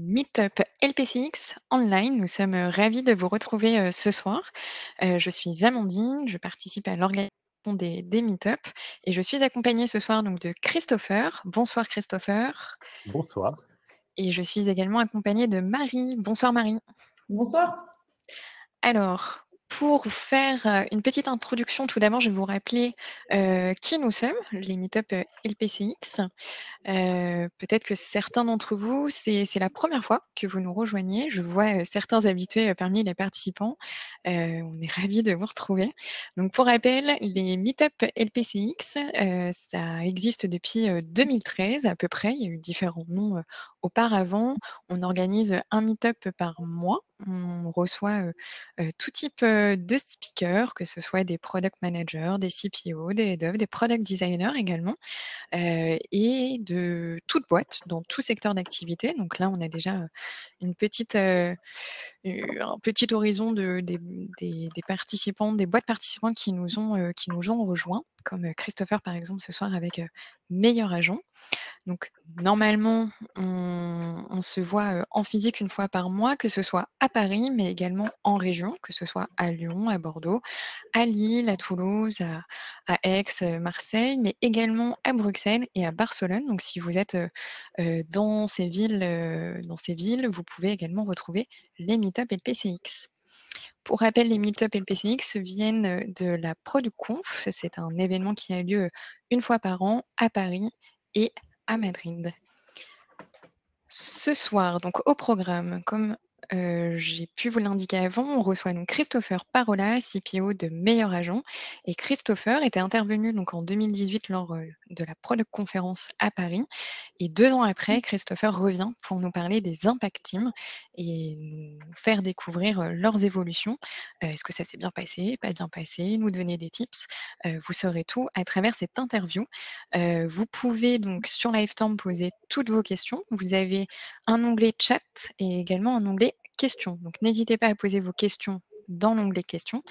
Meetup LPCX online. Nous sommes ravis de vous retrouver ce soir. Je suis Amandine, je participe à l'organisation des Meetup et je suis accompagnée ce soir donc de Christopher. Bonsoir Christopher. Bonsoir. Et je suis également accompagnée de Marie. Bonsoir Marie. Bonsoir. Alors, pour faire une petite introduction, tout d'abord, je vais vous rappeler qui nous sommes, les Meetup LPCX. Peut-être que certains d'entre vous, c'est la première fois que vous nous rejoignez. Je vois certains habitués parmi les participants. On est ravis de vous retrouver. Donc, pour rappel, les Meetup LPCX, ça existe depuis 2013 à peu près. Il y a eu différents noms auparavant. On organise un Meetup par mois. On reçoit tout type de speakers, que ce soit des product managers, des CPO, des head of, des product designers également, et de toute boîte, dans tout secteur d'activité. Donc là, on a déjà un petit horizon des participants, des boîtes participantes qui nous ont rejoints, comme Christopher par exemple ce soir avec Meilleur Agent. Donc normalement, on se voit en physique une fois par mois, que ce soit à Paris, mais également en région, que ce soit à Lyon, à Bordeaux, à Lille, à Toulouse, à Aix, Marseille, mais également à Bruxelles et à Barcelone. Donc si vous êtes dans ces villes, vous pouvez également retrouver les Meetup LPCX. Pour rappel, les Meetup LPCX viennent de la ProduConf. C'est un événement qui a lieu une fois par an à Paris et à Madrid. Ce soir, donc au programme, comme j'ai pu vous l'indiquer avant, on reçoit donc Christopher Parola, CPO de Meilleur Agent. Et Christopher était intervenu donc en 2018 lors de la Product Conférence à Paris. Et 2 ans après, Christopher revient pour nous parler des Impact Teams et nous faire découvrir leurs évolutions. Est-ce que ça s'est bien passé, pas bien passé, nous donner des tips. Vous saurez tout à travers cette interview. Vous pouvez donc sur Lifetime poser toutes vos questions. Vous avez un onglet chat et également un onglet questions. Donc n'hésitez pas à poser vos questions dans l'onglet questions.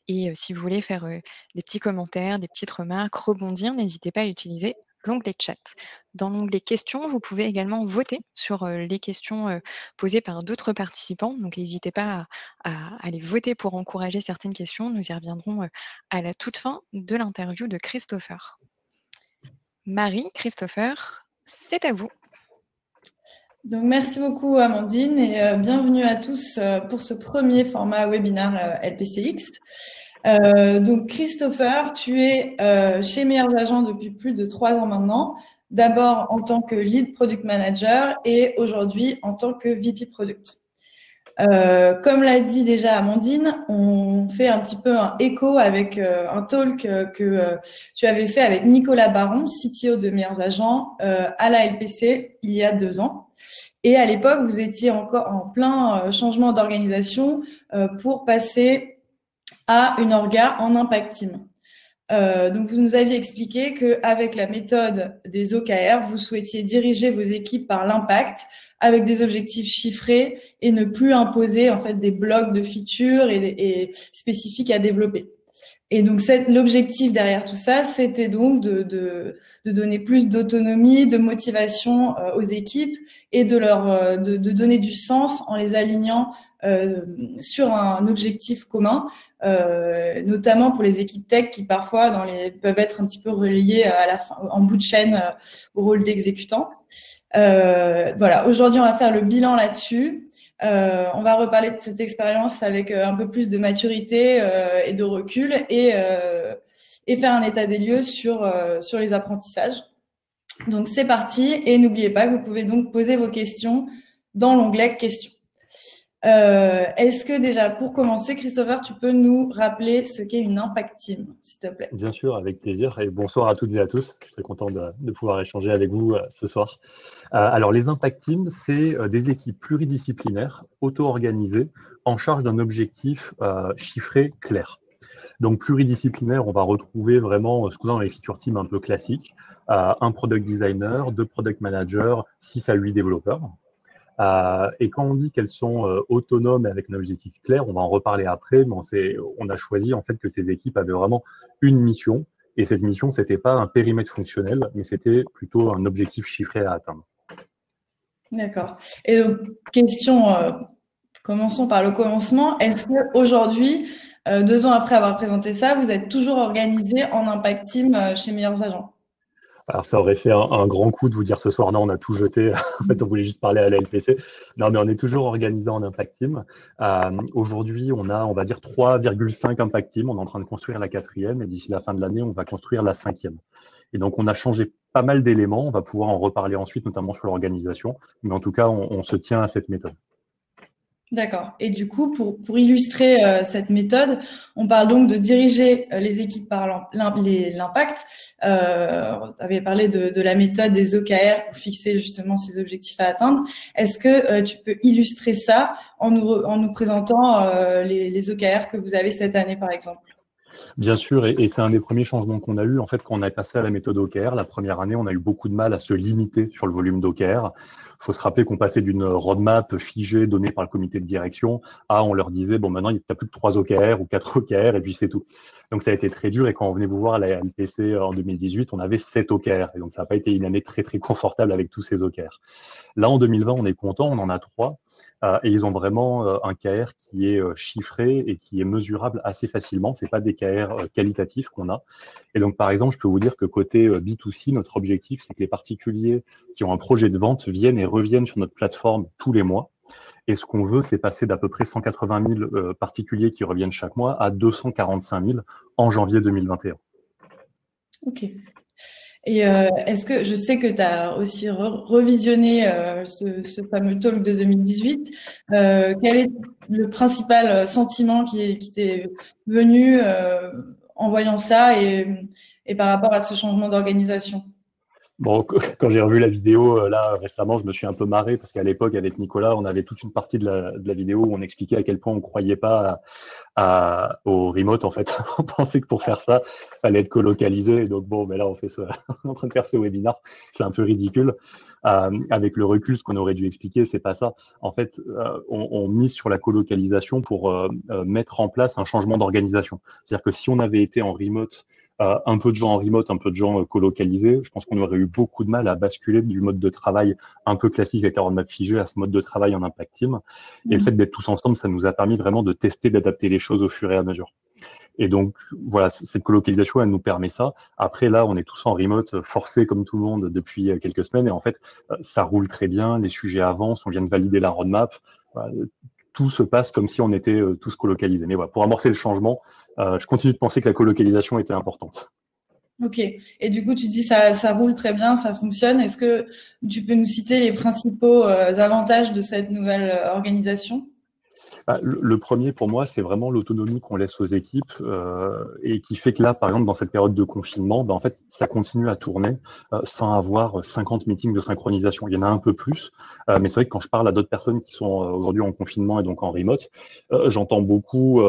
Et si vous voulez faire des petits commentaires, des petites remarques, rebondir, n'hésitez pas à utiliser l'onglet chat. Dans l'onglet questions, vous pouvez également voter sur les questions posées par d'autres participants. Donc n'hésitez pas à aller voter pour encourager certaines questions. Nous y reviendrons à la toute fin de l'interview de Christopher. Marie, Christopher, c'est à vous. Donc, merci beaucoup, Amandine, et bienvenue à tous pour ce premier format webinaire LPCX. Donc, Christopher, tu es chez Meilleurs Agents depuis plus de 3 ans maintenant, d'abord en tant que Lead Product Manager et aujourd'hui en tant que VP Product. Comme l'a dit déjà Amandine, on fait un petit peu un écho avec un talk que tu avais fait avec Nicolas Baron, CTO de Meilleurs Agents, à la LPC il y a 2 ans. Et à l'époque, vous étiez encore en plein changement d'organisation pour passer à une orga en impact team. Donc, vous nous aviez expliqué qu'avec la méthode des OKR, vous souhaitiez diriger vos équipes par l'impact avec des objectifs chiffrés et ne plus imposer en fait des blocs de features et spécifiques à développer. Et donc, l'objectif derrière tout ça, c'était donc de donner plus d'autonomie, de motivation aux équipes et de donner du sens en les alignant sur un objectif commun, notamment pour les équipes tech qui parfois peuvent être un petit peu relayées à la fin, en bout de chaîne au rôle d'exécutant. Voilà, aujourd'hui, on va faire le bilan là-dessus. On va reparler de cette expérience avec un peu plus de maturité et de recul et faire un état des lieux sur les apprentissages. Donc, c'est parti et n'oubliez pas que vous pouvez donc poser vos questions dans l'onglet questions. Est-ce que déjà, pour commencer, Christopher, tu peux nous rappeler ce qu'est une Impact Team, s'il te plaît? Bien sûr, avec plaisir. Et bonsoir à toutes et à tous. Je suis très content de pouvoir échanger avec vous ce soir. Alors, les Impact Teams, c'est des équipes pluridisciplinaires, auto-organisées, en charge d'un objectif chiffré clair. Donc, pluridisciplinaire, on va retrouver vraiment ce qu'on a dans les feature teams un peu classiques. Un product designer, 2 product managers, 6 à 8 développeurs. Et quand on dit qu'elles sont autonomes avec un objectif clair, on va en reparler après, mais on a choisi en fait que ces équipes avaient vraiment une mission. Et cette mission, c'était pas un périmètre fonctionnel, mais c'était plutôt un objectif chiffré à atteindre. D'accord. Et donc, question, commençons par le commencement. Est-ce qu'aujourd'hui, 2 ans après avoir présenté ça, vous êtes toujours organisé en Impact Team chez Meilleurs Agents? Alors, ça aurait fait un grand coup de vous dire ce soir, non, on a tout jeté. En fait, on voulait juste parler à la LPC. Non, mais on est toujours organisé en Impact Team. Aujourd'hui, on a, on va dire, 3,5 Impact Team. On est en train de construire la 4e et d'ici la fin de l'année, on va construire la 5e. Et donc, on a changé pas mal d'éléments. On va pouvoir en reparler ensuite, notamment sur l'organisation. Mais en tout cas, on se tient à cette méthode. D'accord. Et du coup, pour illustrer cette méthode, on parle donc de diriger les équipes par l'impact. Tu avais parlé de la méthode des OKR pour fixer justement ces objectifs à atteindre. Est-ce que tu peux illustrer ça en nous présentant les OKR que vous avez cette année, par exemple? Bien sûr, et c'est un des premiers changements qu'on a eu. En fait, quand on a passé à la méthode OKR, la première année, on a eu beaucoup de mal à se limiter sur le volume d'OKR. Il faut se rappeler qu'on passait d'une roadmap figée donnée par le comité de direction à, on leur disait, bon, maintenant, il n'y a plus que 3 OKR ou 4 OKR et puis c'est tout. Donc, ça a été très dur. Et quand on venait vous voir à la LPC en 2018, on avait 7 OKR. Et donc, ça n'a pas été une année très, très confortable avec tous ces OKR. Là, en 2020, on est content, on en a 3. Et ils ont vraiment un KR qui est chiffré et qui est mesurable assez facilement. C'est pas des KR qualitatifs qu'on a. Et donc, par exemple, je peux vous dire que côté B2C, notre objectif, c'est que les particuliers qui ont un projet de vente viennent et reviennent sur notre plateforme tous les mois. Et ce qu'on veut, c'est passer d'à peu près 180 000 particuliers qui reviennent chaque mois à 245 000 en janvier 2021. Ok. Et est-ce que je sais que tu as aussi revisionné ce fameux talk de 2018. Quel est le principal sentiment qui t'est venu en voyant ça et par rapport à ce changement d'organisation? Bon, quand j'ai revu la vidéo là récemment, je me suis un peu marré parce qu'à l'époque, avec Nicolas, on avait toute une partie de la vidéo où on expliquait à quel point on croyait pas au remote. En fait, on pensait que pour faire ça, fallait être colocalisé. Et donc bon, mais là, on est en train de faire ce webinaire. C'est un peu ridicule. Avec le recul, ce qu'on aurait dû expliquer, c'est pas ça. En fait, on mise sur la colocalisation pour mettre en place un changement d'organisation. C'est-à-dire que si on avait été en remote, un peu de gens en remote, un peu de gens colocalisés, je pense qu'on aurait eu beaucoup de mal à basculer du mode de travail un peu classique avec la roadmap figée à ce mode de travail en impact team. Et le fait d'être tous ensemble, ça nous a permis vraiment de tester, d'adapter les choses au fur et à mesure. Et donc, voilà, cette colocalisation, elle nous permet ça. Après, là, on est tous en remote, forcés comme tout le monde depuis quelques semaines. Et en fait, ça roule très bien, les sujets avancent, on vient de valider la roadmap. Tout se passe comme si on était tous colocalisés. Mais voilà, pour amorcer le changement, je continue de penser que la colocalisation était importante. Ok. Et du coup, tu dis ça roule très bien, ça fonctionne. Est-ce que tu peux nous citer les principaux avantages de cette nouvelle organisation? Le premier, pour moi, c'est vraiment l'autonomie qu'on laisse aux équipes et qui fait que là, par exemple, dans cette période de confinement, en fait, ça continue à tourner sans avoir 50 meetings de synchronisation. Il y en a un peu plus, mais c'est vrai que quand je parle à d'autres personnes qui sont aujourd'hui en confinement et donc en remote, j'entends beaucoup,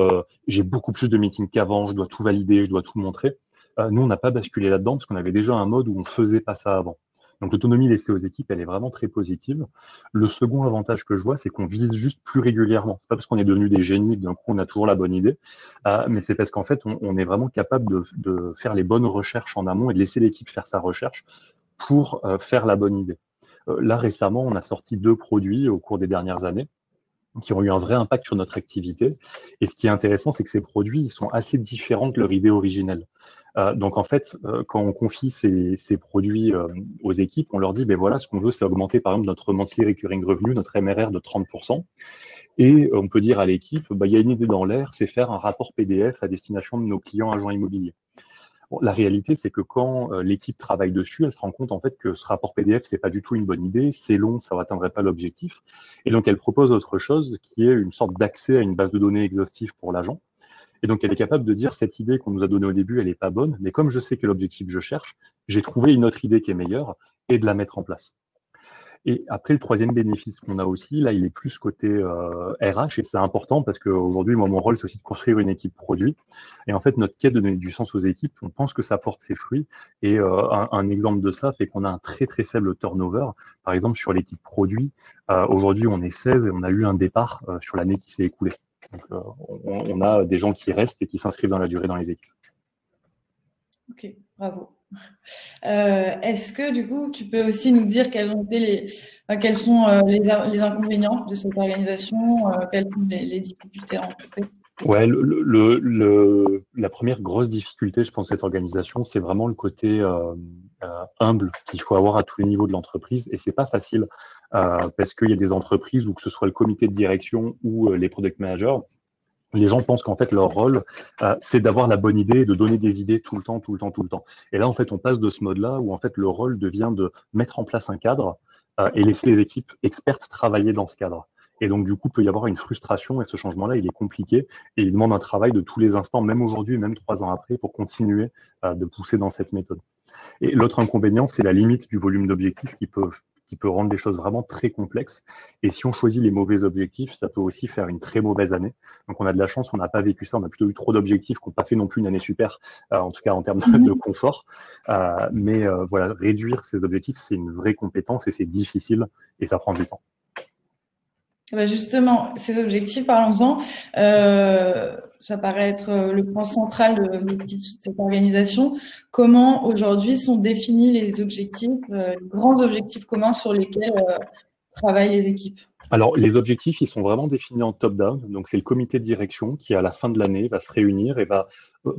j'ai beaucoup plus de meetings qu'avant, je dois tout valider, je dois tout montrer. Nous, on n'a pas basculé là-dedans parce qu'on avait déjà un mode où on faisait pas ça avant. Donc l'autonomie laissée aux équipes, elle est vraiment très positive. Le second avantage que je vois, c'est qu'on vise juste plus régulièrement. C'est pas parce qu'on est devenu des génies que d'un coup on a toujours la bonne idée, mais c'est parce qu'en fait on est vraiment capable de faire les bonnes recherches en amont et de laisser l'équipe faire sa recherche pour faire la bonne idée. Là récemment, on a sorti 2 produits au cours des dernières années qui ont eu un vrai impact sur notre activité. Et ce qui est intéressant, c'est que ces produits ils sont assez différents de leur idée originelle. Donc en fait, quand on confie ces produits aux équipes, on leur dit, ben voilà, ce qu'on veut, c'est augmenter par exemple notre monthly recurring revenue, notre MRR de 30%. Et on peut dire à l'équipe, il y a une idée dans l'air, c'est faire un rapport PDF à destination de nos clients agents immobiliers. Bon, la réalité, c'est que quand l'équipe travaille dessus, elle se rend compte en fait que ce rapport PDF, c'est pas du tout une bonne idée, c'est long, ça n'atteindrait pas l'objectif. Et donc elle propose autre chose qui est une sorte d'accès à une base de données exhaustive pour l'agent. Et donc, elle est capable de dire cette idée qu'on nous a donnée au début, elle n'est pas bonne, mais comme je sais quel objectif je cherche, j'ai trouvé une autre idée qui est meilleure et de la mettre en place. Et après, le troisième bénéfice qu'on a aussi, là, il est plus côté RH et c'est important parce qu'aujourd'hui, moi, mon rôle, c'est aussi de construire une équipe produit. Et en fait, notre quête de donner du sens aux équipes, on pense que ça porte ses fruits. Et un exemple de ça fait qu'on a un très, très faible turnover. Par exemple, sur l'équipe produit, aujourd'hui, on est 16 et on a eu un départ sur l'année qui s'est écoulée. Donc, on a des gens qui restent et qui s'inscrivent dans la durée dans les équipes. Ok, bravo. Est-ce que du coup, tu peux aussi nous dire quels sont les inconvénients de cette organisation, quelles sont les difficultés rencontrées? Ouais, la première grosse difficulté, je pense, de cette organisation, c'est vraiment le côté humble qu'il faut avoir à tous les niveaux de l'entreprise. Et c'est pas facile parce qu'il y a des entreprises où que ce soit le comité de direction ou les product managers, les gens pensent qu'en fait leur rôle, c'est d'avoir la bonne idée et de donner des idées tout le temps, tout le temps, tout le temps. Et là, en fait, on passe de ce mode-là où en fait le rôle devient de mettre en place un cadre et laisser les équipes expertes travailler dans ce cadre. Et donc, du coup, il peut y avoir une frustration et ce changement-là, il est compliqué et il demande un travail de tous les instants, même aujourd'hui, même 3 ans après, pour continuer de pousser dans cette méthode. Et l'autre inconvénient, c'est la limite du volume d'objectifs qui peut rendre les choses vraiment très complexes. Et si on choisit les mauvais objectifs, ça peut aussi faire une très mauvaise année. Donc on a de la chance, on n'a pas vécu ça, on a plutôt eu trop d'objectifs qu'on n'a pas fait non plus une année super, en tout cas en termes de confort. Mais voilà, réduire ces objectifs, c'est une vraie compétence et c'est difficile et ça prend du temps. Bah justement, ces objectifs, parlons-en. Ça paraît être le point central de cette organisation. Comment aujourd'hui sont définis les objectifs, les grands objectifs communs sur lesquels travaillent les équipes? Alors, les objectifs, ils sont vraiment définis en top-down. Donc, c'est le comité de direction qui, à la fin de l'année, va se réunir et va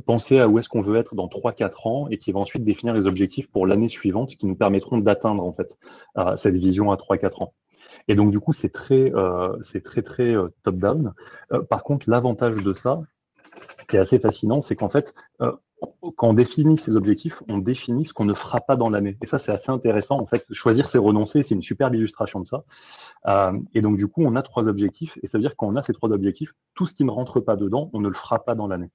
penser à où est-ce qu'on veut être dans 3-4 ans et qui va ensuite définir les objectifs pour l'année suivante qui nous permettront d'atteindre, en fait, cette vision à 3-4 ans. Et donc, du coup, c'est très top-down. Par contre, l'avantage de ça, qui est assez fascinant, c'est qu'en fait, quand on définit ces objectifs, on définit ce qu'on ne fera pas dans l'année. Et ça, c'est assez intéressant. En fait, choisir, c'est renoncer. C'est une superbe illustration de ça. Et donc, du coup, on a 3 objectifs. Et ça veut dire qu'on a ces 3 objectifs, tout ce qui ne rentre pas dedans, on ne le fera pas dans l'année.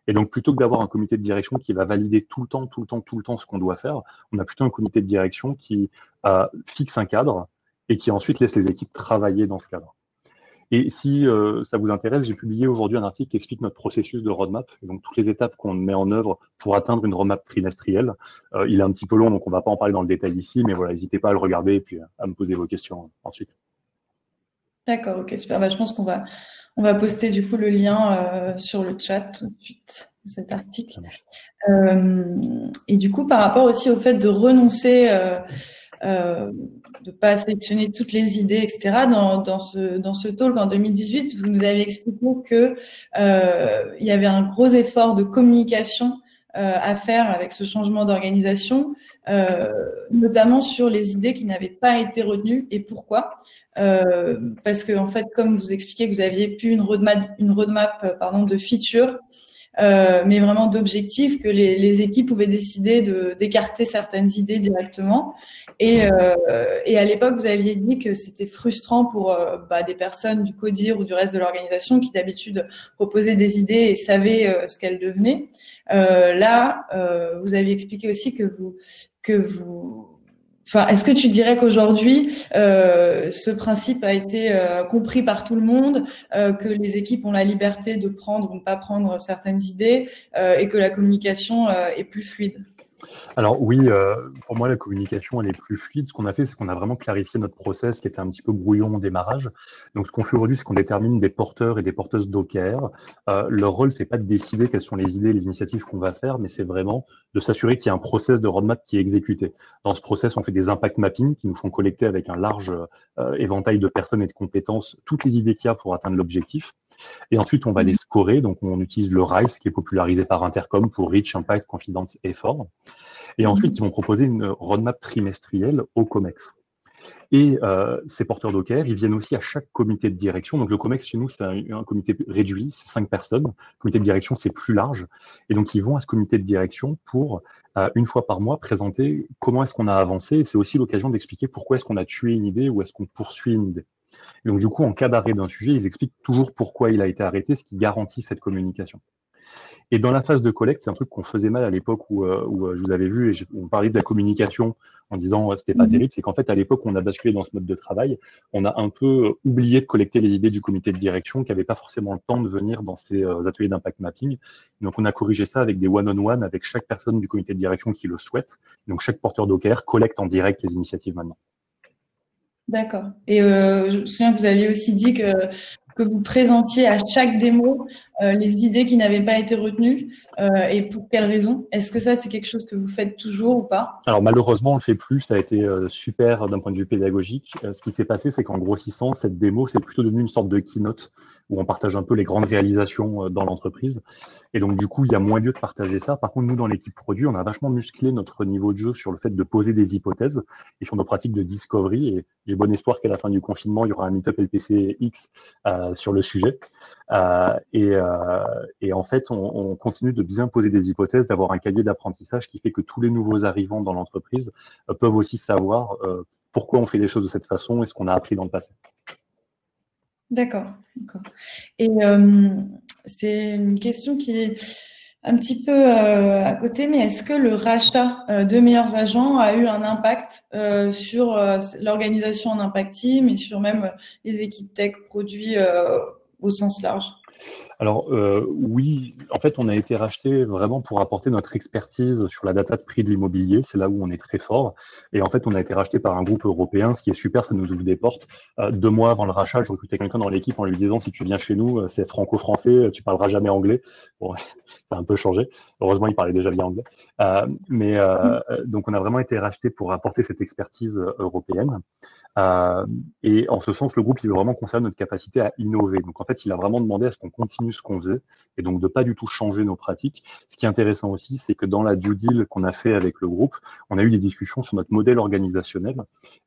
Et donc, plutôt que d'avoir un comité de direction qui va valider tout le temps ce qu'on doit faire, on a plutôt un comité de direction qui fixe un cadre et qui ensuite laisse les équipes travailler dans ce cadre. Et si ça vous intéresse, j'ai publié aujourd'hui un article qui explique notre processus de roadmap, donc toutes les étapes qu'on met en œuvre pour atteindre une roadmap trimestrielle. Il est un petit peu long, donc on ne va pas en parler dans le détail ici, mais voilà, n'hésitez pas à le regarder et puis à me poser vos questions ensuite. D'accord, ok, super. Bah, je pense qu'on va poster du coup le lien sur le chat tout de suite de cet article. Et du coup, par rapport aussi au fait de renoncer de pas sélectionner toutes les idées, etc. Dans ce talk en 2018, vous nous avez expliqué que il y avait un gros effort de communication à faire avec ce changement d'organisation, notamment sur les idées qui n'avaient pas été retenues et pourquoi. Parce que en fait, comme vous expliquez que vous aviez plus une roadmap de features, mais vraiment d'objectifs, que les équipes pouvaient décider d'écarter certaines idées directement. Et à l'époque, vous aviez dit que c'était frustrant pour des personnes du CODIR ou du reste de l'organisation qui d'habitude proposaient des idées et savaient ce qu'elles devenaient. Là, vous aviez expliqué aussi que vous Enfin, est-ce que tu dirais qu'aujourd'hui, ce principe a été compris par tout le monde, que les équipes ont la liberté de prendre ou ne pas prendre certaines idées et que la communication est plus fluide? Alors oui, pour moi, la communication, elle est plus fluide. Ce qu'on a fait, c'est qu'on a vraiment clarifié notre process qui était un petit peu brouillon au démarrage. Donc, ce qu'on fait aujourd'hui, c'est qu'on détermine des porteurs et des porteuses d'OKR. Leur rôle, c'est pas de décider quelles sont les idées, les initiatives qu'on va faire, mais c'est vraiment de s'assurer qu'il y a un process de roadmap qui est exécuté. Dans ce process, on fait des impact mapping qui nous font collecter avec un large éventail de personnes et de compétences toutes les idées qu'il y a pour atteindre l'objectif. Et ensuite, on va les scorer. Donc, on utilise le RISE qui est popularisé par Intercom pour Reach, Impact, Confidence, Effort. Et ensuite, ils vont proposer une roadmap trimestrielle au COMEX. Et ces porteurs d'OKR, ils viennent aussi à chaque comité de direction. Donc le COMEX, chez nous, c'est un comité réduit, c'est 5 personnes. Le comité de direction, c'est plus large. Et donc, ils vont à ce comité de direction pour, une fois par mois, présenter comment est-ce qu'on a avancé. Et c'est aussi l'occasion d'expliquer pourquoi est-ce qu'on a tué une idée ou est-ce qu'on poursuit une idée. Et donc, du coup, en cas d'arrêt d'un sujet, ils expliquent toujours pourquoi il a été arrêté, ce qui garantit cette communication. Et dans la phase de collecte, c'est un truc qu'on faisait mal à l'époque où je vous avais vu et on parlait de la communication en disant c'était pas terrible. C'est qu'en fait, à l'époque, on a basculé dans ce mode de travail. On a un peu oublié de collecter les idées du comité de direction qui n'avait pas forcément le temps de venir dans ces ateliers d'impact mapping. Donc, on a corrigé ça avec des one-on-one avec chaque personne du comité de direction qui le souhaite. Donc, chaque porteur d'OKR collecte en direct les initiatives maintenant. D'accord. Et je me souviens que vous aviez aussi dit que vous présentiez à chaque démo les idées qui n'avaient pas été retenues et pour quelles raisons? Est-ce que ça, c'est quelque chose que vous faites toujours ou pas? Alors malheureusement, on le fait plus. Ça a été super d'un point de vue pédagogique. Ce qui s'est passé, c'est qu'en grossissant, cette démo, c'est plutôt devenu une sorte de keynote où on partage un peu les grandes réalisations dans l'entreprise. Et donc du coup, il y a moins lieu de partager ça. Par contre, nous, dans l'équipe produit, on a vachement musclé notre niveau de jeu sur le fait de poser des hypothèses et sur nos pratiques de discovery. Et j'ai bon espoir qu'à la fin du confinement, il y aura un meetup LPCX sur le sujet. Et en fait, on continue de bien poser des hypothèses, d'avoir un cahier d'apprentissage qui fait que tous les nouveaux arrivants dans l'entreprise peuvent aussi savoir pourquoi on fait les choses de cette façon et ce qu'on a appris dans le passé. D'accord, d'accord. Et c'est une question qui est un petit peu à côté, mais est-ce que le rachat de Meilleurs Agents a eu un impact sur l'organisation en Impact Team et sur même les équipes tech produits au sens large? Alors oui, en fait, on a été racheté vraiment pour apporter notre expertise sur la data de prix de l'immobilier. C'est là où on est très fort. Et en fait, on a été racheté par un groupe européen, ce qui est super, ça nous ouvre des portes. 2 mois avant le rachat, je recrutais quelqu'un dans l'équipe en lui disant si tu viens chez nous, c'est franco-français, tu parleras jamais anglais. Bon, ça a un peu changé. Heureusement, il parlait déjà bien anglais. Donc, on a vraiment été racheté pour apporter cette expertise européenne. Et en ce sens, le groupe, il veut vraiment conserver notre capacité à innover. Donc, en fait, il a vraiment demandé à ce qu'on continue ce qu'on faisait et donc de pas du tout changer nos pratiques. Ce qui est intéressant aussi, c'est que dans la due deal qu'on a fait avec le groupe, on a eu des discussions sur notre modèle organisationnel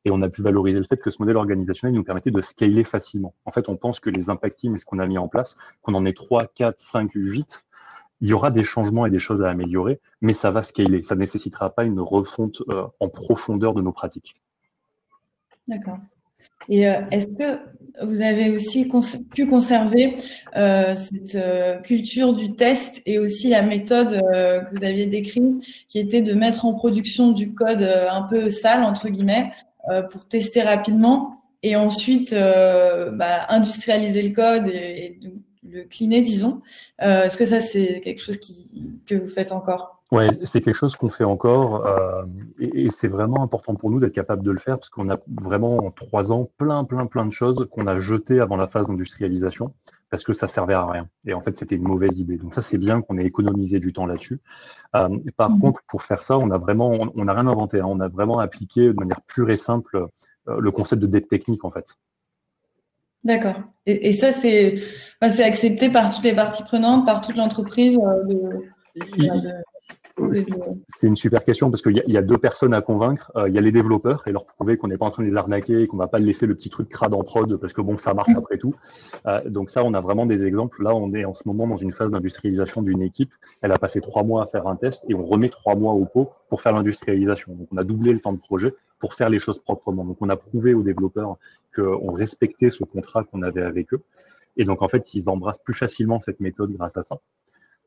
et on a pu valoriser le fait que ce modèle organisationnel nous permettait de scaler facilement. En fait, on pense que les impact teams et ce qu'on a mis en place, qu'on en ait 3, 4, 5, 8, il y aura des changements et des choses à améliorer, mais ça va scaler. Ça ne nécessitera pas une refonte en profondeur de nos pratiques. D'accord. Et est-ce que vous avez aussi pu conserver cette culture du test et aussi la méthode que vous aviez décrite, qui était de mettre en production du code un peu sale, entre guillemets, pour tester rapidement et ensuite industrialiser le code et le cleaner, disons. Est-ce que ça, c'est quelque chose que vous faites encore? Ouais, c'est quelque chose qu'on fait encore et c'est vraiment important pour nous d'être capable de le faire parce qu'on a vraiment en 3 ans plein de choses qu'on a jetées avant la phase d'industrialisation parce que ça servait à rien. Et en fait, c'était une mauvaise idée. Donc ça, c'est bien qu'on ait économisé du temps là-dessus. Par contre, pour faire ça, on n'a rien inventé. On a vraiment appliqué de manière pure et simple le concept de dette technique en fait. D'accord. Et ça, c'est accepté par toutes les parties prenantes, par toute l'entreprise C'est une super question parce qu'il y a 2 personnes à convaincre. Il y a les développeurs et leur prouver qu'on n'est pas en train de les arnaquer et qu'on va pas laisser le petit truc crade en prod parce que bon, ça marche après tout. Donc ça, on a vraiment des exemples. Là, on est en ce moment dans une phase d'industrialisation d'une équipe. Elle a passé 3 mois à faire un test et on remet 3 mois au pot pour faire l'industrialisation. Donc on a doublé le temps de projet pour faire les choses proprement. Donc on a prouvé aux développeurs qu'on respectait ce contrat qu'on avait avec eux. Et donc en fait, ils embrassent plus facilement cette méthode grâce à ça.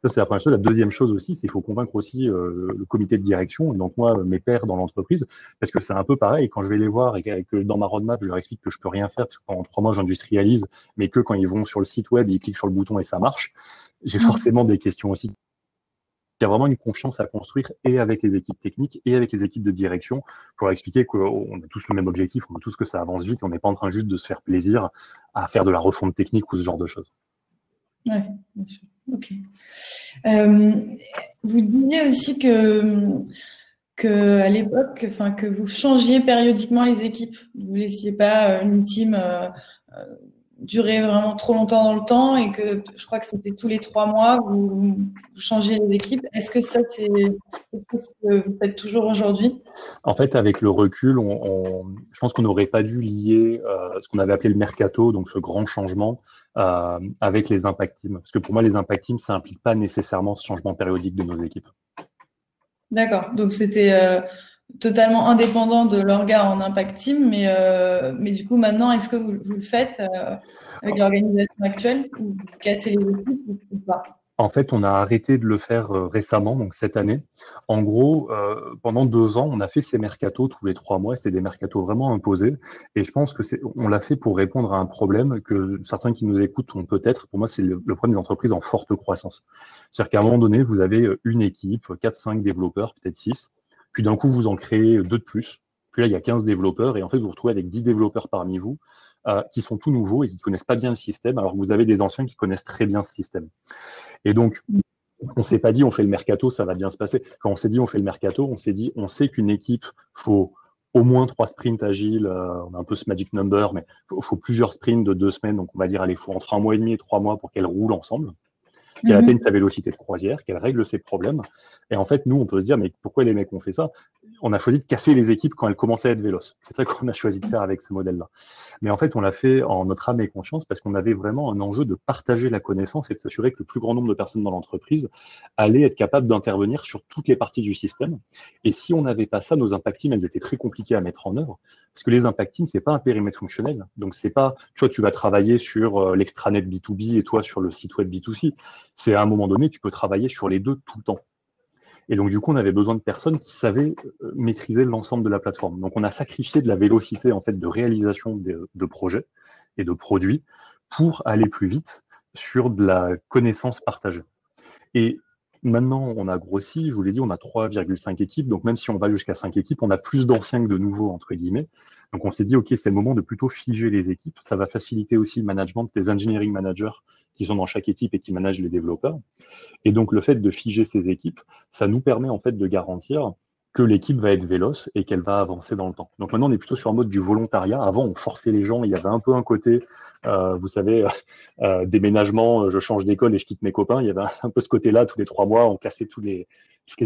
Ça, c'est la première chose. La deuxième chose aussi, c'est qu'il faut convaincre aussi le comité de direction, et donc moi, mes pairs dans l'entreprise, parce que c'est un peu pareil. Quand je vais les voir et que dans ma roadmap, je leur explique que je peux rien faire, parce que pendant 3 mois, j'industrialise, mais que quand ils vont sur le site web, ils cliquent sur le bouton et ça marche, j'ai forcément des questions aussi. Il y a vraiment une confiance à construire et avec les équipes techniques et avec les équipes de direction pour leur expliquer qu'on a tous le même objectif, on veut tous que ça avance vite, on n'est pas en train juste de se faire plaisir à faire de la refonte technique ou ce genre de choses. Oui, bien sûr. Ok. Vous disiez aussi que à l'époque, que vous changiez périodiquement les équipes. Vous ne laissiez pas une team durer vraiment trop longtemps dans le temps et que je crois que c'était tous les 3 mois, vous changez les équipes. Est-ce que ça, c'est quelque chose que vous faites toujours aujourd'hui? En fait, avec le recul, je pense qu'on n'aurait pas dû lier ce qu'on avait appelé le mercato, donc ce grand changement, avec les impact teams. Parce que pour moi, les impact teams, ça implique pas nécessairement ce changement périodique de nos équipes. D'accord. Donc, c'était totalement indépendant de l'orga en impact team, mais du coup, maintenant, est-ce que vous le faites avec l'organisation actuelle ou vous cassez les équipes ou pas? En fait, on a arrêté de le faire récemment, donc cette année. En gros, pendant 2 ans, on a fait ces mercatos tous les 3 mois. C'était des mercatos vraiment imposés. Et je pense que on l'a fait pour répondre à un problème que certains qui nous écoutent ont peut-être. Pour moi, c'est le problème des entreprises en forte croissance. C'est-à-dire qu'à un moment donné, vous avez une équipe, 4-5 développeurs, peut-être 6. Puis d'un coup, vous en créez 2 de plus. Puis là, il y a 15 développeurs. Et en fait, vous vous retrouvez avec 10 développeurs parmi vous. qui sont tout nouveaux et qui connaissent pas bien le système, alors que vous avez des anciens qui connaissent très bien ce système. Et donc, on s'est pas dit on fait le mercato, ça va bien se passer. Quand on s'est dit on fait le mercato, on s'est dit on sait qu'une équipe, faut au moins 3 sprints agiles, on a un peu ce magic number, mais faut plusieurs sprints de 2 semaines, donc on va dire allez, faut entre 1 mois et demi et 3 mois pour qu'elles roulent ensemble, qu'elle atteigne sa vélocité de croisière, qu'elle règle ses problèmes. Et en fait, nous, on peut se dire, mais pourquoi les mecs ont fait ça? On a choisi de casser les équipes quand elles commençaient à être véloces. C'est ça qu'on a choisi de faire avec ce modèle-là. Mais en fait, on l'a fait en notre âme et conscience parce qu'on avait vraiment un enjeu de partager la connaissance et de s'assurer que le plus grand nombre de personnes dans l'entreprise allaient être capables d'intervenir sur toutes les parties du système. Et si on n'avait pas ça, nos impact teams, elles étaient très compliquées à mettre en œuvre. Parce que les impact teams, c'est pas un périmètre fonctionnel. Donc, c'est pas, toi, tu vas travailler sur l'extranet B2B et toi sur le site web B2C. C'est à un moment donné, tu peux travailler sur les deux tout le temps. Et donc, du coup, on avait besoin de personnes qui savaient maîtriser l'ensemble de la plateforme. Donc, on a sacrifié de la vélocité, en fait, de réalisation de projets et de produits pour aller plus vite sur de la connaissance partagée. Et maintenant, on a grossi, je vous l'ai dit, on a 3,5 équipes. Donc, même si on va jusqu'à 5 équipes, on a plus d'anciens que de nouveaux, entre guillemets. Donc, on s'est dit, OK, c'est le moment de plutôt figer les équipes. Ça va faciliter aussi le management des engineering managers qui sont dans chaque équipe et qui managent les développeurs. Et donc, le fait de figer ces équipes, ça nous permet en fait de garantir que l'équipe va être véloce et qu'elle va avancer dans le temps. Donc maintenant, on est plutôt sur un mode du volontariat. Avant, on forçait les gens. Il y avait un peu un côté, vous savez, déménagement, je change d'école et je quitte mes copains. Il y avait un peu ce côté-là, tous les 3 mois, on cassait toutes les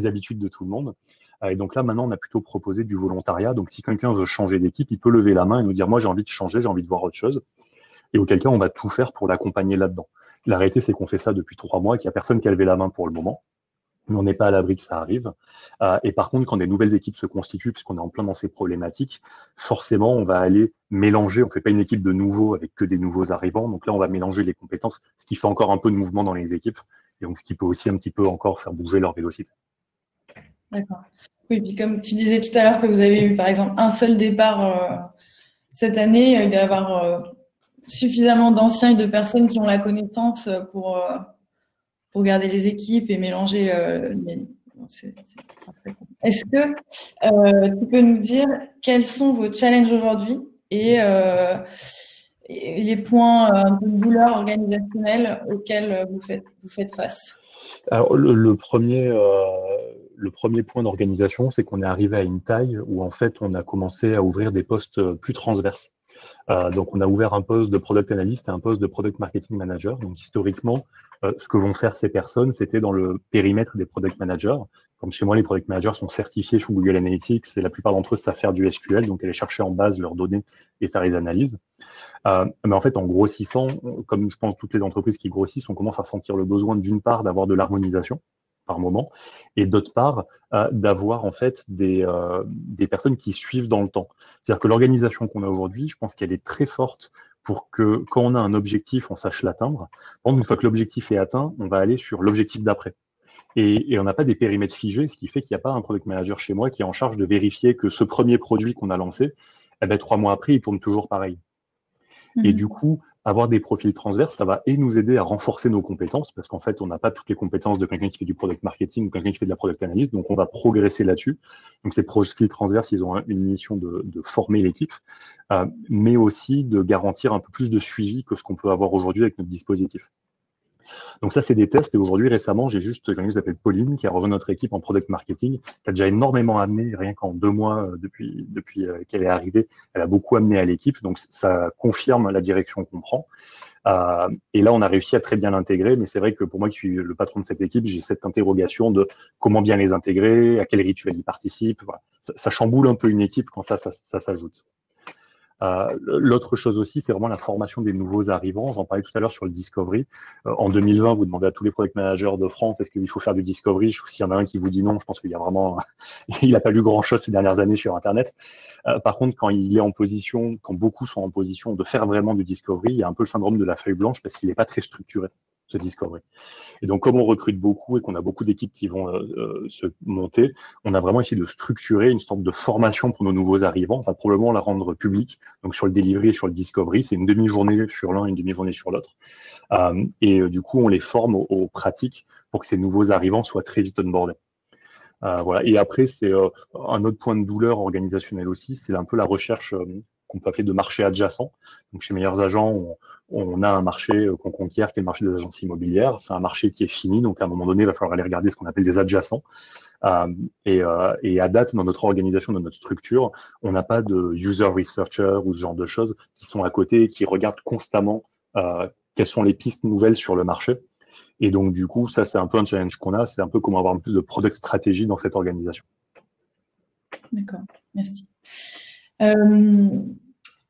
habitudes de tout le monde. Et donc là, maintenant, on a plutôt proposé du volontariat. Donc si quelqu'un veut changer d'équipe, il peut lever la main et nous dire, moi, j'ai envie de changer, j'ai envie de voir autre chose. Et auquel cas, on va tout faire pour l'accompagner là-dedans. La réalité, c'est qu'on fait ça depuis 3 mois et qu'il n'y a personne qui a levé la main pour le moment. Mais on n'est pas à l'abri que ça arrive. Et par contre, quand des nouvelles équipes se constituent, puisqu'on est en plein dans ces problématiques, forcément, on va aller mélanger. On ne fait pas une équipe de nouveaux avec que des nouveaux arrivants. Donc là, on va mélanger les compétences, ce qui fait encore un peu de mouvement dans les équipes. Et donc, ce qui peut aussi un petit peu encore faire bouger leur vélocité. D'accord. Oui, puis comme tu disais tout à l'heure que vous avez eu, par exemple, un seul départ cette année, il va y avoir suffisamment d'anciens et de personnes qui ont la connaissance pour garder les équipes et mélanger les... Est-ce que tu peux nous dire quels sont vos challenges aujourd'hui et les points de douleur organisationnelle auxquels vous faites face? Alors, le premier point d'organisation, c'est qu'on est arrivé à une taille où en fait on a commencé à ouvrir des postes plus transverses. Donc, on a ouvert un poste de product analyst et un poste de product marketing manager. Donc, historiquement, ce que vont faire ces personnes, c'était dans le périmètre des product managers. Comme chez moi, les product managers sont certifiés sous Google Analytics et la plupart d'entre eux savent faire du SQL, donc aller chercher en base leurs données et faire les analyses. Mais en fait, en grossissant, comme je pense toutes les entreprises qui grossissent, on commence à sentir le besoin d'une part d'avoir de l'harmonisation par moment, et d'autre part, d'avoir en fait des personnes qui suivent dans le temps. C'est-à-dire que l'organisation qu'on a aujourd'hui, je pense qu'elle est très forte pour que quand on a un objectif, on sache l'atteindre. Par contre, une fois que l'objectif est atteint, on va aller sur l'objectif d'après. Et on n'a pas des périmètres figés, ce qui fait qu'il n'y a pas un product manager chez moi qui est en charge de vérifier que ce premier produit qu'on a lancé, eh ben, 3 mois après, il tourne toujours pareil. Et du coup, avoir des profils transverses, ça va et nous aider à renforcer nos compétences, parce qu'en fait, on n'a pas toutes les compétences de quelqu'un qui fait du product marketing ou quelqu'un qui fait de la product analyst, donc on va progresser là-dessus. Donc ces profils transverses, ils ont une mission de former l'équipe, mais aussi de garantir un peu plus de suivi que ce qu'on peut avoir aujourd'hui avec notre dispositif. Donc ça, c'est des tests. Et aujourd'hui, récemment, j'ai juste quelqu'un qui s'appelle Pauline, qui a rejoint notre équipe en product marketing, qui a déjà énormément amené, rien qu'en 2 mois depuis qu'elle est arrivée, elle a beaucoup amené à l'équipe. Donc ça confirme la direction qu'on prend. Et là, on a réussi à très bien l'intégrer. Mais c'est vrai que pour moi, qui suis le patron de cette équipe, j'ai cette interrogation de comment bien les intégrer, à quel rituel ils participent. Voilà. Ça chamboule un peu une équipe quand ça s'ajoute. L'autre chose aussi, c'est vraiment la formation des nouveaux arrivants. J'en parlais tout à l'heure sur le discovery. En 2020, vous demandez à tous les product managers de France, est-ce qu'il faut faire du discovery? S'il y en a un qui vous dit non, je pense qu'il y a vraiment, il n'a pas lu grand-chose ces dernières années sur Internet. Par contre, quand il est en position, quand beaucoup sont en position de faire vraiment du discovery, il y a un peu le syndrome de la feuille blanche parce qu'il n'est pas très structuré, ce discovery. Et donc, comme on recrute beaucoup et qu'on a beaucoup d'équipes qui vont se monter, on a vraiment essayé de structurer une sorte de formation pour nos nouveaux arrivants. On va probablement la rendre publique. Donc, sur le delivery et sur le discovery, c'est une demi-journée sur l'un et une demi-journée sur l'autre. Du coup, on les forme aux pratiques pour que ces nouveaux arrivants soient très vite onboardés. Voilà. Et après, c'est un autre point de douleur organisationnel aussi, c'est un peu la recherche qu'on peut appeler de marché adjacent. Donc chez Meilleurs Agents, on a un marché qu'on conquiert qui est le marché des agences immobilières. C'est un marché qui est fini, donc à un moment donné, il va falloir aller regarder ce qu'on appelle des adjacents. Et à date, dans notre organisation, dans notre structure, on n'a pas de user researcher ou ce genre de choses qui sont à côté et qui regardent constamment quelles sont les pistes nouvelles sur le marché. Et donc, du coup, ça, c'est un peu un challenge qu'on a. C'est un peu comment avoir plus de product stratégie dans cette organisation. D'accord, merci.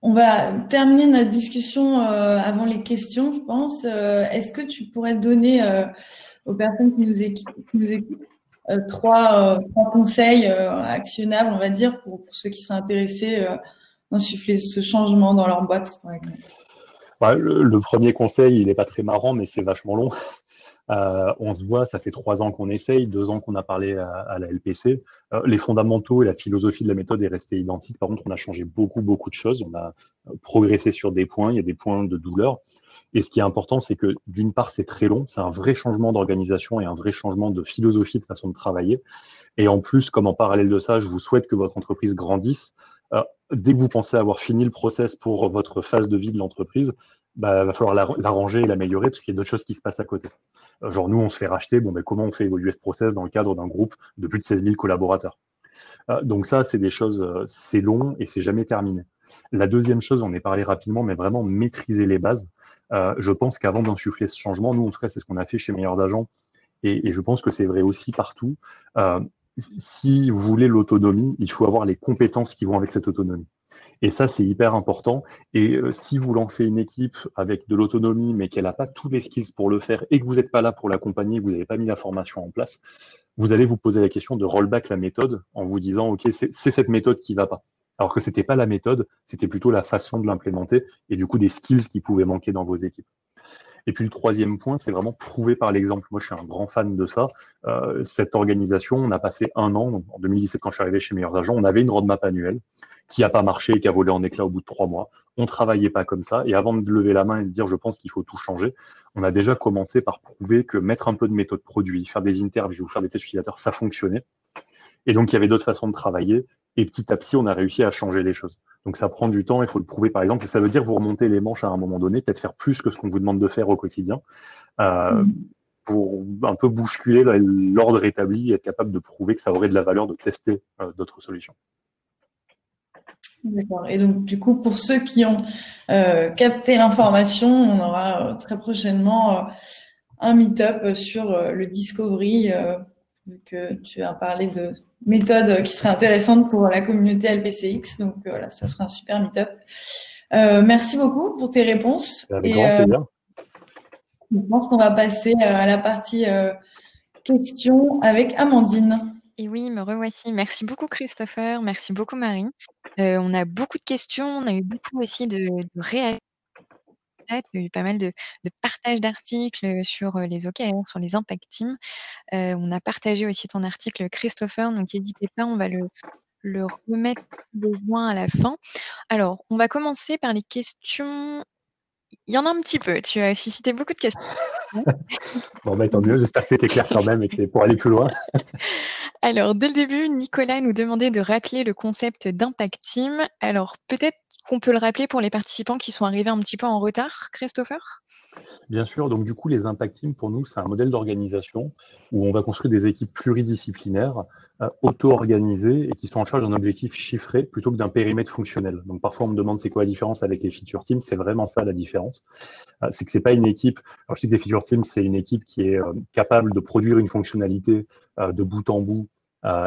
On va terminer notre discussion avant les questions, je pense. Est-ce que tu pourrais donner aux personnes qui nous écoutent trois conseils actionnables, on va dire, pour ceux qui seraient intéressés d'insuffler ce changement dans leur boîte, par exemple? Bah, le premier conseil, il n'est pas très marrant, mais c'est vachement long. On se voit, ça fait 3 ans qu'on essaye, 2 ans qu'on a parlé à la LPC. Les fondamentaux et la philosophie de la méthode est restée identique. Par contre, on a changé beaucoup de choses. On a progressé sur des points. Il y a des points de douleur. Et ce qui est important, c'est que d'une part, c'est très long. C'est un vrai changement d'organisation et un vrai changement de philosophie, de façon de travailler. Et en plus, comme en parallèle de ça, je vous souhaite que votre entreprise grandisse. Dès que vous pensez avoir fini le process pour votre phase de vie de l'entreprise, bah, va falloir l'arranger et l'améliorer parce qu'il y a d'autres choses qui se passent à côté. Genre, nous, on se fait racheter. Bon, ben, comment on fait évoluer ce process dans le cadre d'un groupe de plus de 16 000 collaborateurs? Donc ça, c'est des choses, c'est long et c'est jamais terminé. La deuxième chose, on en a parlé rapidement, mais vraiment maîtriser les bases. Je pense qu'avant d'insuffler ce changement, nous, en tout cas, c'est ce qu'on a fait chez Meilleurs Agents et je pense que c'est vrai aussi partout. Si vous voulez l'autonomie, il faut avoir les compétences qui vont avec cette autonomie. Et ça, c'est hyper important. Et si vous lancez une équipe avec de l'autonomie, mais qu'elle n'a pas tous les skills pour le faire et que vous n'êtes pas là pour l'accompagner, que vous n'avez pas mis la formation en place, vous allez vous poser la question de rollback la méthode en vous disant, OK, c'est cette méthode qui va pas. Alors que c'était pas la méthode, c'était plutôt la façon de l'implémenter et du coup des skills qui pouvaient manquer dans vos équipes. Et puis le troisième point, c'est vraiment prouver par l'exemple. Moi, je suis un grand fan de ça. Cette organisation, on a passé 1 an, donc en 2017, quand je suis arrivé chez Meilleurs Agents, on avait une roadmap annuelle qui n'a pas marché et qui a volé en éclats au bout de 3 mois. On travaillait pas comme ça. Et avant de lever la main et de dire, je pense qu'il faut tout changer, on a déjà commencé par prouver que mettre un peu de méthode produit, faire des interviews, faire des tests utilisateurs, ça fonctionnait. Et donc, il y avait d'autres façons de travailler. Et petit à petit, on a réussi à changer les choses. Donc, ça prend du temps, il faut le prouver, par exemple. Et ça veut dire vous remonter les manches à un moment donné, peut-être faire plus que ce qu'on vous demande de faire au quotidien, pour un peu bousculer l'ordre établi et être capable de prouver que ça aurait de la valeur de tester d'autres solutions. D'accord. Et donc, du coup, pour ceux qui ont capté l'information, on aura très prochainement un meet-up sur le discovery, vu que tu as parlé de méthodes qui seraient intéressantes pour la communauté LPCX. Donc, voilà, ça sera un super meet-up. Merci beaucoup pour tes réponses. Avec grand plaisir. Je pense qu'on va passer à la partie questions avec Amandine. Et oui, me revoici. Merci beaucoup Christopher, merci beaucoup Marie. On a beaucoup de questions, on a eu beaucoup aussi de réactions. Il y a eu pas mal de partage d'articles sur les OKR, sur les impact teams. On a partagé aussi ton article Christopher, donc n'hésitez pas, on va le remettre besoin à la fin. Alors, on va commencer par les questions. Il y en a un petit peu, tu as suscité beaucoup de questions. Bon, bah, tant mieux, j'espère que c'était clair quand même et que c'est pour aller plus loin. Alors, dès le début, Nicolas nous demandait de rappeler le concept d'impact team. Alors, peut-être qu'on peut le rappeler pour les participants qui sont arrivés un petit peu en retard, Christopher? Bien sûr, donc du coup, les impact teams, pour nous, c'est un modèle d'organisation où on va construire des équipes pluridisciplinaires, auto-organisées et qui sont en charge d'un objectif chiffré plutôt que d'un périmètre fonctionnel. Donc parfois, on me demande c'est quoi la différence avec les feature teams, c'est vraiment ça la différence. C'est que c'est pas une équipe, alors je sais que les feature teams, c'est une équipe qui est capable de produire une fonctionnalité de bout en bout,